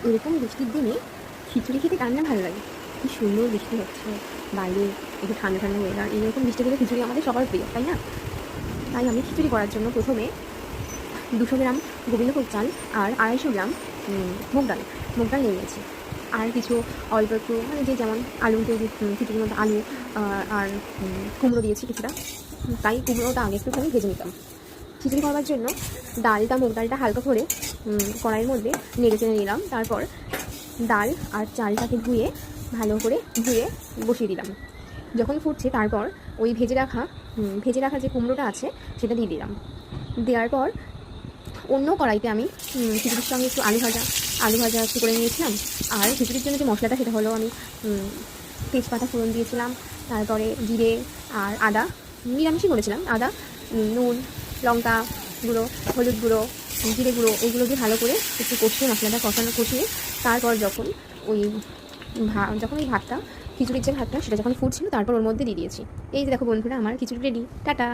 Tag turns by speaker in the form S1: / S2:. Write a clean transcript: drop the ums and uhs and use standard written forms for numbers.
S1: এরকম বৃষ্টির দিনে খিচুড়ি খেতে কার না ভালো লাগে। কি সুন্দর বৃষ্টি হচ্ছে, বাইরে একটু ঠান্ডা ঠান্ডা ওয়েদার, এইরকম বৃষ্টি দিলে খিচুড়ি আমাদের সবার প্রিয়, তাই না? তাই আমি খিচুড়ি করার জন্য প্রথমে 200 গ্রাম গোবিন্দভোগ চাল আর 250 গ্রাম মুগ ডাল নিয়ে নিয়েছি। আর কিছু অল্প একটু মানে যে যেমন আলু যদি খিচুড়ির মধ্যে আলু আর কুমড়ো দিয়েছি কিছুটা, তাই কুমড়োটা আগে একটুখানি ভেজে নিতাম। খিচুড়ি করবার জন্য মুগ ডালটা হালকা করে কড়াইয়ের মধ্যে নেড়ে চেড়ে নিলাম। তারপর ডাল আর চালটাকে ভালো করে ধুয়ে বসিয়ে দিলাম। যখন ফুটছে তারপর ওই ভেজে রাখা যে কুমড়োটা আছে সেটা দিয়ে দিলাম। দেওয়ার পর অন্য কড়াইতে আমি খিচুড়ির সঙ্গে একটু আলু ভাজা একটু করে নিয়েছিলাম। আর খিচুড়ির জন্য যে মশলাটা সেটা হলো আমি তেজপাতা ফোড়ন দিয়েছিলাম, তারপরে জিরে আর আদা, নিরামিষই করেছিলাম। আদা, নুন, লঙ্কা গুঁড়ো, হলুদ গুঁড়ো, জিরে গুঁড়ো, এগুলো দিয়ে ভালো করে একটু কষিয়ে মশলাটা কষিয়ে তারপর যখন ওই ভাতটা, খিচুড়ির যে ভাতটা সেটা যখন ফুটছিল তারপর ওর মধ্যে দিয়ে দিয়েছি। এই যে দেখো বন্ধুরা, আমার খিচুড়ি রেডি। টাটা।